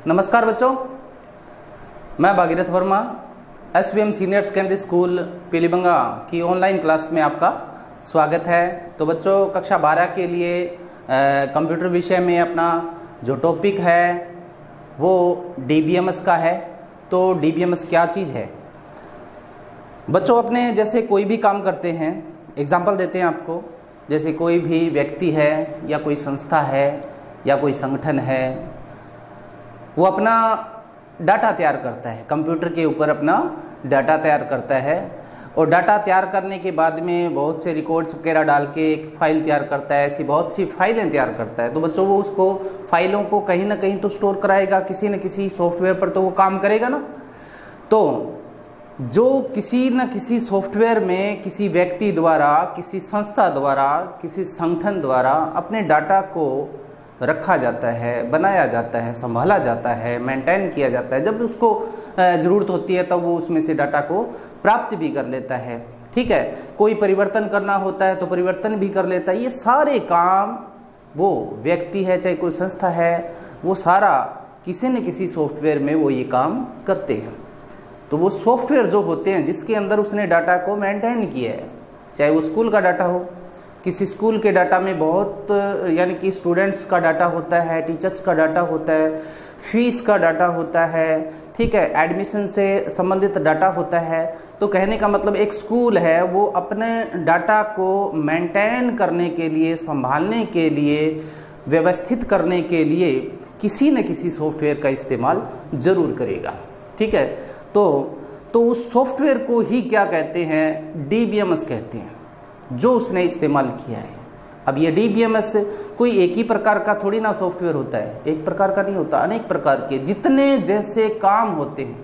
नमस्कार बच्चों, मैं Bhagirath Verma SVM senior secondary school Pilibanga की ऑनलाइन क्लास में आपका स्वागत है। तो बच्चों, कक्षा 12 के लिए कंप्यूटर विषय में अपना जो टॉपिक है वो डीबीएमएस का है। तो डीबीएमएस क्या चीज़ है बच्चों? अपने जैसे कोई भी काम करते हैं, एग्जाम्पल देते हैं आपको। जैसे कोई भी व्यक्ति है या कोई संस्था है या कोई संगठन है, वो अपना डाटा तैयार करता है, कंप्यूटर के ऊपर अपना डाटा तैयार करता है और डाटा तैयार करने के बाद में बहुत से रिकॉर्ड्स वगैरह डाल के एक फ़ाइल तैयार करता है। ऐसी बहुत सी फाइलें तैयार करता है। तो बच्चों, वो उसको फाइलों को कहीं ना कहीं तो स्टोर कराएगा, किसी न किसी सॉफ्टवेयर पर तो वो काम करेगा ना। तो जो किसी न किसी सॉफ्टवेयर में किसी व्यक्ति द्वारा, किसी संस्था द्वारा, किसी संगठन द्वारा अपने डाटा को रखा जाता है, बनाया जाता है, संभाला जाता है, मेंटेन किया जाता है। जब उसको ज़रूरत होती है तब वो उसमें से डाटा को प्राप्त भी कर लेता है। ठीक है, कोई परिवर्तन करना होता है तो परिवर्तन भी कर लेता है। ये सारे काम वो व्यक्ति है चाहे कोई संस्था है, वो सारा किसी न किसी सॉफ्टवेयर में वो ये काम करते हैं। तो वो सॉफ्टवेयर जो होते हैं जिसके अंदर उसने डाटा को मेंटेन किया है, चाहे वो स्कूल का डाटा हो, किसी स्कूल के डाटा में बहुत यानी कि स्टूडेंट्स का डाटा होता है, टीचर्स का डाटा होता है, फीस का डाटा होता है, ठीक है, एडमिशन से संबंधित डाटा होता है। तो कहने का मतलब एक स्कूल है, वो अपने डाटा को मेंटेन करने के लिए, संभालने के लिए, व्यवस्थित करने के लिए किसी न किसी सॉफ्टवेयर का इस्तेमाल ज़रूर करेगा। ठीक है, तो उस सॉफ्टवेयर को ही क्या कहते हैं? डीबीएमएस कहते हैं, जो उसने इस्तेमाल किया है। अब ये डीबीएमएस कोई एक ही प्रकार का थोड़ी ना सॉफ्टवेयर होता है, एक प्रकार का नहीं होता, अनेक प्रकार के जितने जैसे काम होते हैं,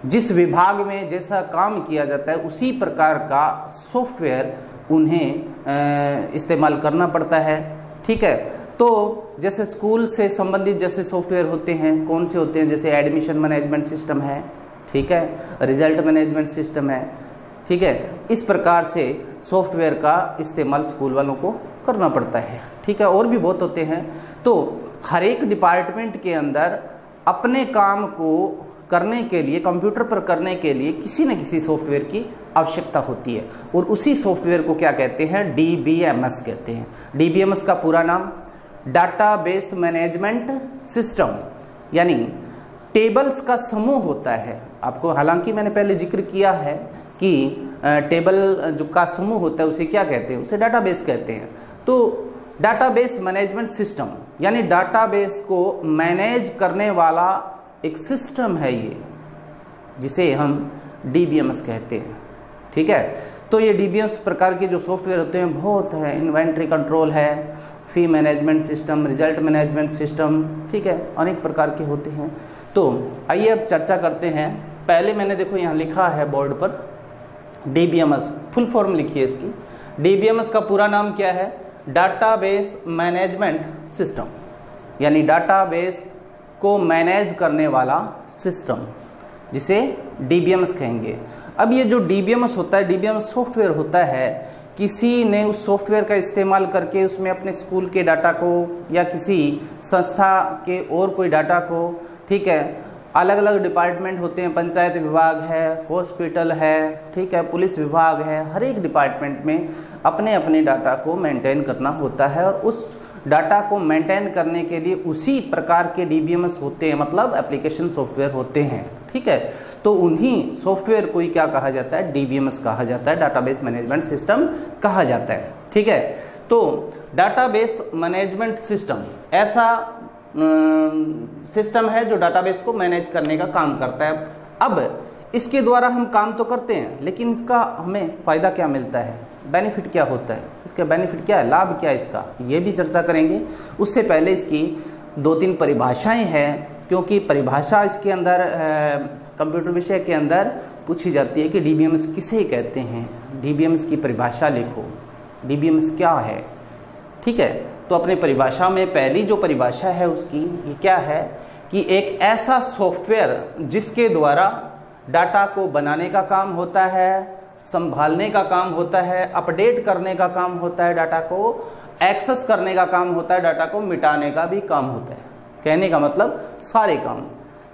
जिस विभाग में जैसा काम किया जाता है उसी प्रकार का सॉफ्टवेयर उन्हें इस्तेमाल करना पड़ता है। ठीक है, तो जैसे स्कूल से संबंधित जैसे सॉफ्टवेयर होते हैं, कौन से होते हैं? जैसे एडमिशन मैनेजमेंट सिस्टम है, ठीक है, रिजल्ट मैनेजमेंट सिस्टम है, ठीक है। इस प्रकार से सॉफ्टवेयर का इस्तेमाल स्कूल वालों को करना पड़ता है। ठीक है, और भी बहुत होते हैं। तो हर एक डिपार्टमेंट के अंदर अपने काम को करने के लिए, कंप्यूटर पर करने के लिए किसी न किसी सॉफ्टवेयर की आवश्यकता होती है और उसी सॉफ्टवेयर को क्या कहते हैं? डीबीएमएस कहते हैं। डीबीएमएस का पूरा नाम डाटाबेस मैनेजमेंट सिस्टम, यानी टेबल्स का समूह होता है। आपको हालांकि मैंने पहले जिक्र किया है कि टेबल जो का समूह होता है उसे क्या कहते हैं? उसे डाटाबेस कहते हैं। तो डाटाबेस मैनेजमेंट सिस्टम यानी डाटाबेस को मैनेज करने वाला एक सिस्टम है ये, जिसे हम डीबीएमएस कहते हैं। ठीक है, तो ये डीबीएमएस प्रकार के जो सॉफ्टवेयर होते हैं बहुत है। इन्वेंट्री कंट्रोल है, fee management system, result management system, ठीक है, अनेक प्रकार के होते हैं। तो आइए अब चर्चा करते हैं। पहले मैंने देखो यहाँ लिखा है बोर्ड पर डीबीएमएस, फुल फॉर्म लिखिए इसकी। डीबीएमएस का पूरा नाम क्या है? डाटाबेस मैनेजमेंट सिस्टम, यानी डाटाबेस को मैनेज करने वाला सिस्टम, जिसे डीबीएमएस कहेंगे। अब ये जो डीबीएमएस होता है, डीबीएमएस सॉफ्टवेयर होता है, किसी ने उस सॉफ्टवेयर का इस्तेमाल करके उसमें अपने स्कूल के डाटा को या किसी संस्था के और कोई डाटा को, ठीक है, अलग अलग डिपार्टमेंट होते हैं, पंचायत विभाग है, हॉस्पिटल है, ठीक है, पुलिस विभाग है, हर एक डिपार्टमेंट में अपने अपने डाटा को मेंटेन करना होता है और उस डाटा को मेंटेन करने के लिए उसी प्रकार के डीबीएमएस होते हैं, मतलब एप्लीकेशन सॉफ्टवेयर होते हैं। ठीक है, तो उन्हीं सॉफ्टवेयर को ही क्या कहा जाता है? डीबीएमएस कहा जाता है, डाटाबेस मैनेजमेंट सिस्टम कहा जाता है। ठीक है, तो डाटाबेस मैनेजमेंट सिस्टम ऐसा सिस्टम है जो डाटाबेस को मैनेज करने का काम करता है। अब इसके द्वारा हम काम तो करते हैं, लेकिन इसका हमें फ़ायदा क्या मिलता है? बेनिफिट क्या होता है? इसका बेनिफिट क्या है, लाभ क्या है इसका, ये भी चर्चा करेंगे। उससे पहले इसकी 2-3 परिभाषाएं हैं, क्योंकि परिभाषा इसके अंदर कंप्यूटर विषय के अंदर पूछी जाती है कि डीबीएमएस किसे कहते हैं। डीबीएमएस की परिभाषा लिखो, डीबीएमएस क्या है। ठीक है, तो अपने परिभाषा में पहली जो परिभाषा है उसकी ये क्या है कि एक ऐसा सॉफ्टवेयर जिसके द्वारा डाटा को बनाने का काम होता है, संभालने का काम होता है, अपडेट करने का काम होता है, डाटा को एक्सेस करने का काम होता है, डाटा को मिटाने का भी काम होता है। कहने का मतलब सारे काम,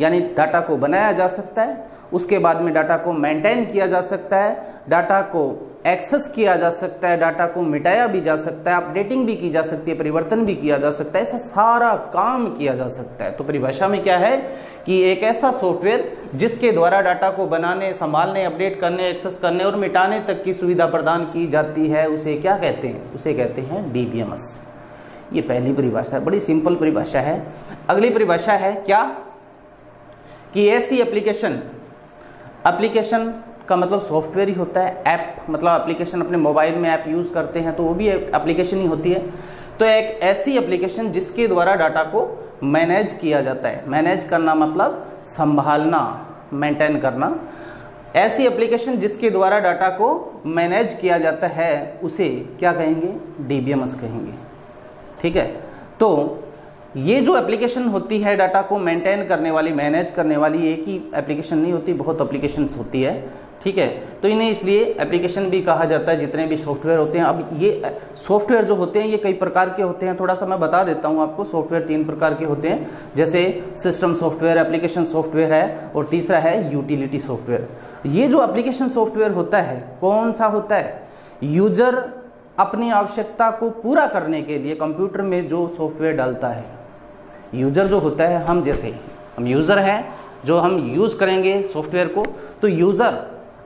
यानी डाटा को बनाया जा सकता है, उसके बाद में डाटा को मेंटेन किया जा सकता है, डाटा को एक्सेस किया जा सकता है, डाटा को मिटाया भी जा सकता है, अपडेटिंग भी की जा सकती है, परिवर्तन भी किया जा सकता है, ऐसा सारा काम किया जा सकता है। तो परिभाषा में क्या है कि एक ऐसा सॉफ्टवेयर जिसके द्वारा डाटा को बनाने, संभालने, अपडेट करने, एक्सेस करने और मिटाने तक की सुविधा प्रदान की जाती है, उसे क्या कहते हैं? उसे कहते हैं डीबीएमएस। ये पहली परिभाषा है, बड़ी सिंपल परिभाषा है। अगली परिभाषा है क्या कि ऐसी एप्लीकेशन का मतलब सॉफ्टवेयर ही होता है। ऐप मतलब एप्लीकेशन, अपने मोबाइल में ऐप यूज करते हैं तो वो भी एक एप्लीकेशन ही होती है। तो एक ऐसी एप्लीकेशन जिसके द्वारा डाटा को मैनेज किया जाता है। मैनेज करना मतलब संभालना, मेंटेन करना। ऐसी एप्लीकेशन जिसके द्वारा डाटा को मैनेज किया जाता है उसे क्या कहेंगे? डीबीएमएस कहेंगे। ठीक है, तो ये जो एप्लीकेशन होती है डाटा को मेंटेन करने वाली, मैनेज करने वाली, एक ही एप्लीकेशन नहीं होती, बहुत एप्लीकेशंस होती है। ठीक है, तो इन्हें इसलिए एप्लीकेशन भी कहा जाता है, जितने भी सॉफ्टवेयर होते हैं। अब ये सॉफ्टवेयर जो होते हैं ये कई प्रकार के होते हैं, थोड़ा सा मैं बता देता हूँ आपको। सॉफ्टवेयर 3 प्रकार के होते हैं, जैसे सिस्टम सॉफ्टवेयर, एप्लीकेशन सॉफ्टवेयर है, और तीसरा है यूटिलिटी सॉफ्टवेयर। ये जो एप्लीकेशन सॉफ्टवेयर होता है कौन सा होता है? यूजर अपनी आवश्यकता को पूरा करने के लिए कंप्यूटर में जो सॉफ्टवेयर डालता है। यूजर जो होता है, हम जैसे हम यूजर हैं, जो हम यूज करेंगे सॉफ्टवेयर को, तो यूजर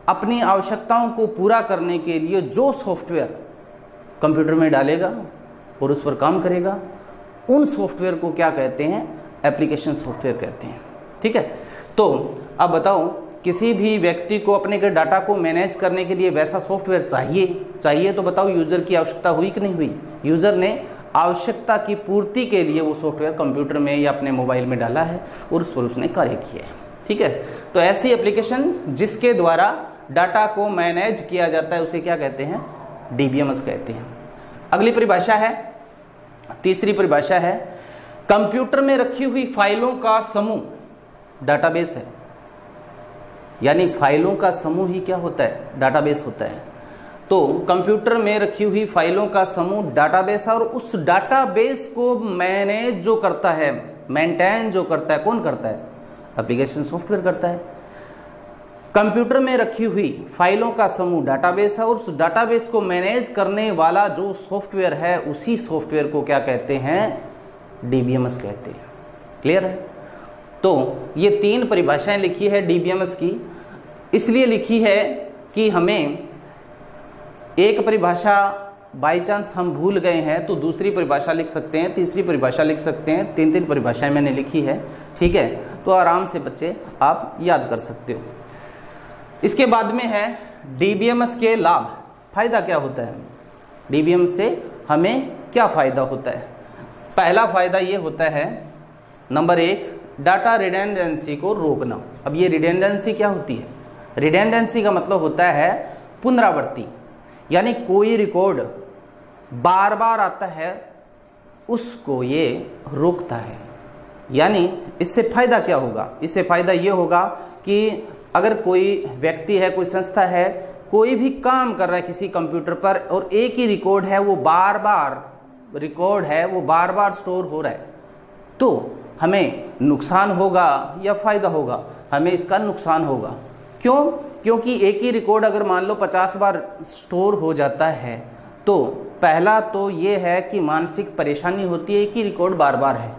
अपनी आवश्यकताओं को पूरा करने के लिए जो सॉफ्टवेयर कंप्यूटर में डालेगा और उस पर काम करेगा, उन सॉफ्टवेयर को क्या कहते हैं? एप्लीकेशन सॉफ्टवेयर कहते हैं। ठीक है, तो अब बताओ, किसी भी व्यक्ति को अपने के डाटा को मैनेज करने के लिए वैसा सॉफ्टवेयर चाहिए तो बताओ यूजर की आवश्यकता हुई कि नहीं हुई? यूजर ने आवश्यकता की पूर्ति के लिए वो सॉफ्टवेयर कंप्यूटर में या अपने मोबाइल में डाला है और उस पर उसने कार्य किया है। ठीक है, तो ऐसी एप्लीकेशन जिसके द्वारा डाटा को मैनेज किया जाता है उसे क्या कहते हैं? डीबीएमएस कहते हैं। अगली परिभाषा है, तीसरी परिभाषा है, कंप्यूटर में रखी हुई फाइलों का समूह डाटाबेस है। यानी फाइलों का समूह ही क्या होता है? डाटाबेस होता है। तो कंप्यूटर में रखी हुई फाइलों का समूह डाटाबेस है, और उस डाटाबेस को मैनेज जो करता है, मेंटेन जो करता है, कौन करता है? एप्लीकेशन सॉफ्टवेयर करता है। कंप्यूटर में रखी हुई फाइलों का समूह डाटाबेस है, और उस डाटाबेस को मैनेज करने वाला जो सॉफ्टवेयर है उसी सॉफ्टवेयर को क्या कहते हैं? डीबीएमएस कहते हैं। क्लियर है? तो ये 3 परिभाषाएं लिखी है डीबीएमएस की। इसलिए लिखी है कि हमें एक परिभाषा बाय चांस हम भूल गए हैं तो दूसरी परिभाषा लिख सकते हैं, तीसरी परिभाषा लिख सकते हैं। 3 परिभाषाएं मैंने लिखी है। ठीक है, तो आराम से बच्चे आप याद कर सकते हो। इसके बाद में है डीबीएमएस के लाभ। फायदा क्या होता है? डीबीएमएस से हमें क्या फायदा होता है? पहला फायदा ये होता है, नंबर 1, डाटा रिडेंडेंसी को रोकना। अब ये रिडेंडेंसी क्या होती है? रिडेंडेंसी का मतलब होता है पुनरावृत्ति, यानी कोई रिकॉर्ड बार बार आता है उसको ये रोकता है। यानी इससे फायदा क्या होगा? इससे फायदा ये होगा कि अगर कोई व्यक्ति है, कोई संस्था है, कोई भी काम कर रहा है किसी कंप्यूटर पर और एक ही रिकॉर्ड है, वो बार बार स्टोर हो रहा है, तो हमें नुकसान होगा या फायदा होगा? हमें इसका नुकसान होगा। क्यों? क्योंकि एक ही रिकॉर्ड अगर मान लो 50 बार स्टोर हो जाता है तो पहला तो ये है कि मानसिक परेशानी होती है, एक ही रिकॉर्ड बार बार है।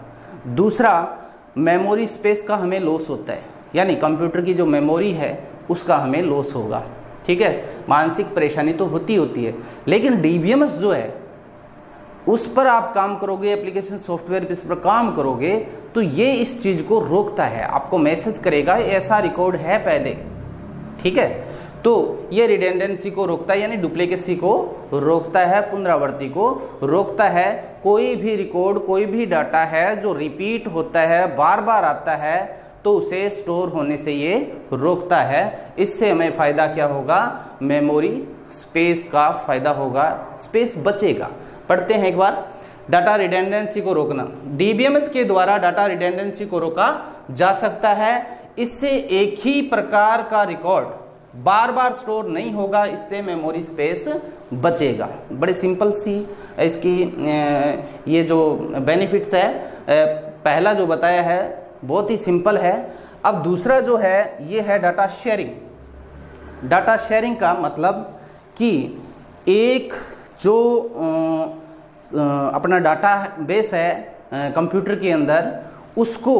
दूसरा, मेमोरी स्पेस का हमें लॉस होता है, यानी कंप्यूटर की जो मेमोरी है उसका हमें लॉस होगा। ठीक है, मानसिक परेशानी तो होती है। लेकिन डीबीएमएस जो है उस पर आप काम करोगे, एप्लीकेशन सॉफ्टवेयर इस पर काम करोगे तो ये इस चीज को रोकता है, आपको मैसेज करेगा ऐसा रिकॉर्ड है पहले। ठीक है, तो ये रिडेंडेंसी को रोकता है, यानी डुप्लीकेसी को रोकता है, पुनरावृत्ति को रोकता है। कोई भी रिकॉर्ड, कोई भी डाटा है जो रिपीट होता है, बार बार आता है, तो उसे स्टोर होने से ये रोकता है। इससे हमें फायदा क्या होगा? मेमोरी स्पेस का फायदा होगा, स्पेस बचेगा। पढ़ते हैं एक बार, डाटा रिडेंडेंसी को रोकना। डीबीएमएस के द्वारा डाटा रिडेंडेंसी को रोका जा सकता है। इससे एक ही प्रकार का रिकॉर्ड बार बार स्टोर नहीं होगा, इससे मेमोरी स्पेस बचेगा। बड़े सिंपल सी इसकी ये जो बेनिफिट्स है, पहला जो बताया है बहुत ही सिंपल है। अब दूसरा जो है ये है डाटा शेयरिंग। डाटा शेयरिंग का मतलब कि एक जो अपना डाटा बेस है कंप्यूटर के अंदर, उसको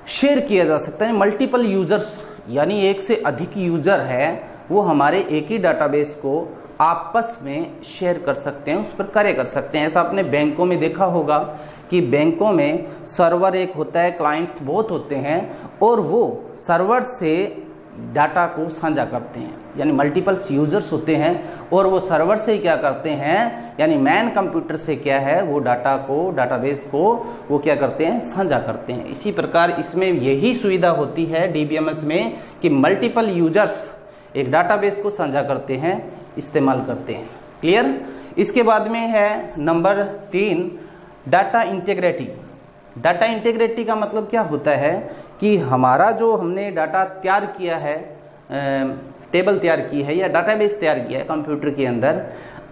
शेयर किया जा सकता है। मल्टीपल यूजर्स यानी एक से अधिक यूजर है वो हमारे एक ही डाटाबेस को आपस में शेयर कर सकते हैं, उस पर कार्य कर सकते हैं। ऐसा आपने बैंकों में देखा होगा कि बैंकों में सर्वर एक होता है, क्लाइंट्स बहुत होते हैं और वो सर्वर से डाटा को साझा करते हैं, यानी मल्टीपल्स यूजर्स होते हैं और वो सर्वर से क्या करते हैं, यानी मैन कंप्यूटर से क्या है वो डाटा को, डाटाबेस को वो क्या करते हैं, साझा करते हैं। इसी प्रकार इसमें यही सुविधा होती है डीबीएमएस में कि मल्टीपल यूजर्स एक डाटाबेस को साझा करते हैं, इस्तेमाल करते हैं। क्लियर। इसके बाद में है number 3 data integrity. Data integrity का मतलब क्या होता है कि हमारा जो हमने डाटा तैयार किया है, टेबल तैयार की है या डाटाबेस तैयार किया है कंप्यूटर के अंदर,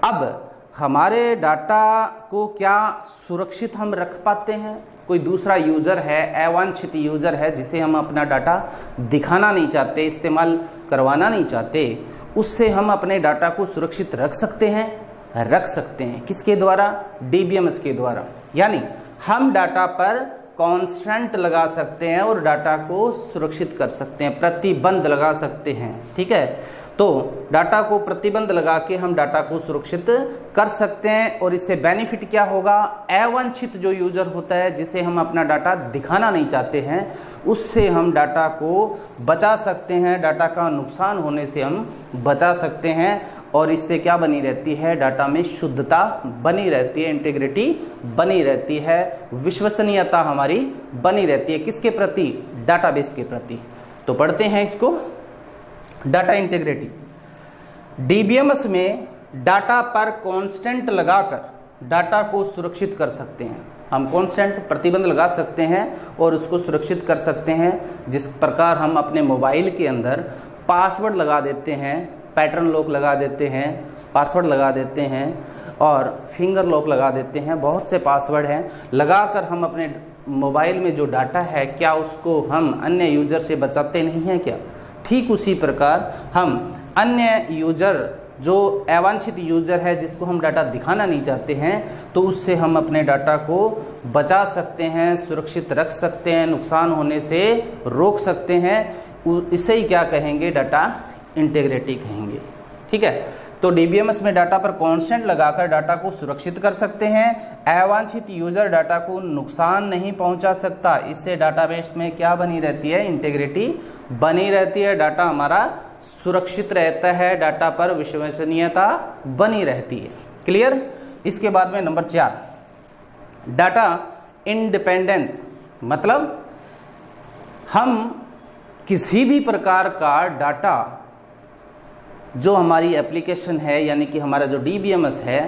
अब हमारे डाटा को क्या सुरक्षित हम रख पाते हैं। कोई दूसरा यूजर है, अवांछित यूजर है जिसे हम अपना डाटा दिखाना नहीं चाहते, इस्तेमाल करवाना नहीं चाहते, उससे हम अपने डाटा को सुरक्षित रख सकते हैं। किसके द्वारा? डीबीएमएस के द्वारा। यानी हम डाटा पर कांस्टेंट लगा सकते हैं और डाटा को सुरक्षित कर सकते हैं, प्रतिबंध लगा सकते हैं। ठीक है, तो डाटा को प्रतिबंध लगा के हम डाटा को सुरक्षित कर सकते हैं। और इससे बेनिफिट क्या होगा? अवांछित जो यूजर होता है जिसे हम अपना डाटा दिखाना नहीं चाहते हैं, उससे हम डाटा को बचा सकते हैं, डाटा का नुकसान होने से हम बचा सकते हैं। और इससे क्या बनी रहती है? डाटा में शुद्धता बनी रहती है, इंटीग्रिटी बनी रहती है, विश्वसनीयता हमारी बनी रहती है। किसके प्रति? डाटाबेस के प्रति। तो पढ़ते हैं इसको। Data integrity. डीबीएमएस में डाटा पर कांस्टेंट लगाकर डाटा को सुरक्षित कर सकते हैं। हम कांस्टेंट प्रतिबंध लगा सकते हैं और उसको सुरक्षित कर सकते हैं। जिस प्रकार हम अपने मोबाइल के अंदर पासवर्ड लगा देते हैं, पैटर्न लॉक लगा देते हैं, पासवर्ड लगा देते हैं और फिंगर लॉक लगा देते हैं, बहुत से पासवर्ड हैं, लगाकर हम अपने मोबाइल में जो डाटा है क्या उसको हम अन्य यूजर से बचाते नहीं हैं क्या? ठीक उसी प्रकार हम अन्य यूजर जो अवांछित यूजर है जिसको हम डाटा दिखाना नहीं चाहते हैं, तो उससे हम अपने डाटा को बचा सकते हैं, सुरक्षित रख सकते हैं, नुकसान होने से रोक सकते हैं। इसे ही क्या कहेंगे? डाटा इंटीग्रिटी कहेंगे। ठीक है, तो डीबीएमएस में डाटा पर कांस्टेंट लगाकर डाटा को सुरक्षित कर सकते हैं। अवांछित यूजर डाटा को नुकसान नहीं पहुंचा सकता। इससे डाटाबेस में क्या बनी रहती है? इंटीग्रिटी बनी रहती है, डाटा हमारा सुरक्षित रहता है, डाटा पर विश्वसनीयता बनी रहती है। क्लियर। इसके बाद में नंबर 4 डाटा इंडिपेंडेंस। मतलब हम किसी भी प्रकार का डाटा जो हमारी एप्लीकेशन है यानी कि हमारा जो डीबीएमएस है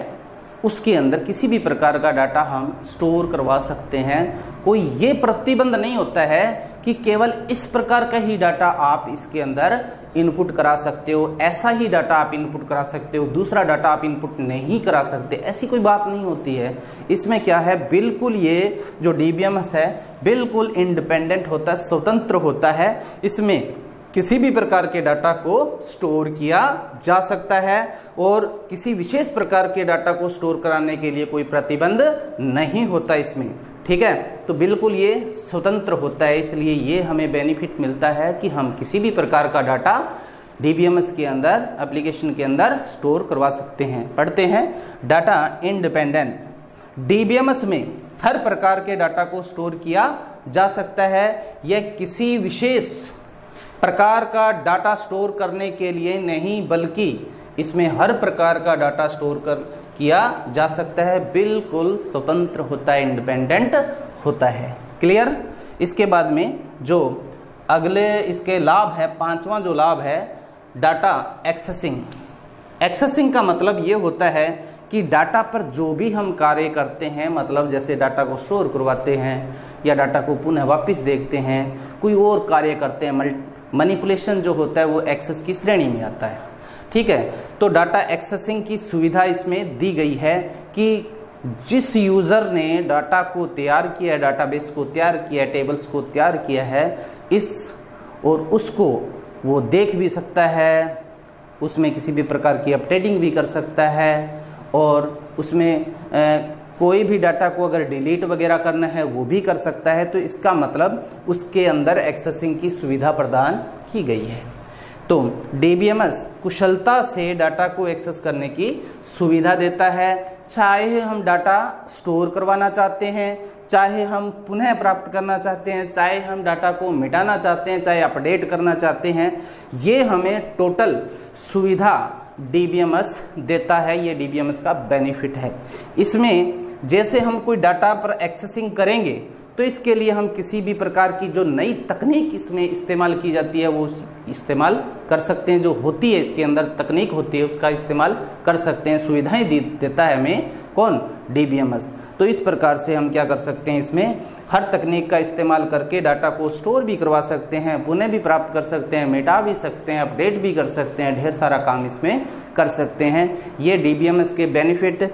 उसके अंदर किसी भी प्रकार का डाटा हम स्टोर करवा सकते हैं। कोई ये प्रतिबंध नहीं होता है कि केवल इस प्रकार का ही डाटा आप इसके अंदर इनपुट करा सकते हो, ऐसा ही डाटा आप इनपुट करा सकते हो, दूसरा डाटा आप इनपुट नहीं करा सकते, ऐसी कोई बात नहीं होती है। इसमें क्या है? बिल्कुल ये जो डीबीएमएस है बिल्कुल इंडिपेंडेंट होता है, स्वतंत्र होता है। इसमें किसी भी प्रकार के डाटा को स्टोर किया जा सकता है और किसी विशेष प्रकार के डाटा को स्टोर कराने के लिए कोई प्रतिबंध नहीं होता इसमें। ठीक है, तो बिल्कुल ये स्वतंत्र होता है, इसलिए ये हमें बेनिफिट मिलता है कि हम किसी भी प्रकार का डाटा डीबीएमएस के अंदर, एप्लीकेशन के अंदर स्टोर करवा सकते हैं। पढ़ते हैं डाटा इंडिपेंडेंस। डीबीएमएस में हर प्रकार के डाटा को स्टोर किया जा सकता है। यह किसी विशेष प्रकार का डाटा स्टोर करने के लिए नहीं, बल्कि इसमें हर प्रकार का डाटा स्टोर किया जा सकता है। बिल्कुल स्वतंत्र होता है, इंडिपेंडेंट होता है। क्लियर। इसके बाद में जो अगले इसके लाभ है, 5वां जो लाभ है डाटा एक्सेसिंग। एक्सेसिंग का मतलब ये होता है कि डाटा पर जो भी हम कार्य करते हैं, मतलब जैसे डाटा को स्टोर करवाते हैं या डाटा को पुनः वापस देखते हैं, कोई और कार्य करते हैं, मैनिपुलेशन जो होता है वो एक्सेस की श्रेणी में आता है। ठीक है, तो डाटा एक्सेसिंग की सुविधा इसमें दी गई है कि जिस यूज़र ने डाटा को तैयार किया है, डाटाबेस को तैयार किया है, टेबल्स को तैयार किया है, इस और उसको वो देख भी सकता है, उसमें किसी भी प्रकार की अपडेटिंग भी कर सकता है, और उसमें कोई भी डाटा को अगर डिलीट वगैरह करना है वो भी कर सकता है। तो इसका मतलब उसके अंदर एक्सेसिंग की सुविधा प्रदान की गई है। तो डीबीएमएस कुशलता से डाटा को एक्सेस करने की सुविधा देता है। चाहे हम डाटा स्टोर करवाना चाहते हैं, चाहे हम पुनः प्राप्त करना चाहते हैं, चाहे हम डाटा को मिटाना चाहते हैं, चाहे अपडेट करना चाहते हैं, ये हमें टोटल सुविधा डीबीएमएस देता है। ये डीबीएमएस का बेनिफिट है। इसमें जैसे हम कोई डाटा पर एक्सेसिंग करेंगे तो इसके लिए हम किसी भी प्रकार की जो नई तकनीक इसमें इस्तेमाल की जाती है वो इस्तेमाल कर सकते हैं। जो होती है इसके अंदर तकनीक होती है उसका इस्तेमाल कर सकते हैं। सुविधाएं देता है हमें कौन? डीबीएमएस। तो इस प्रकार से हम क्या कर सकते हैं, इसमें हर तकनीक का इस्तेमाल करके डाटा को स्टोर भी करवा सकते हैं, पुनः भी प्राप्त कर सकते हैं, मिटा भी सकते हैं, अपडेट भी कर सकते हैं, ढेर सारा काम इसमें कर सकते हैं। ये डीबीएमएस के बेनिफिट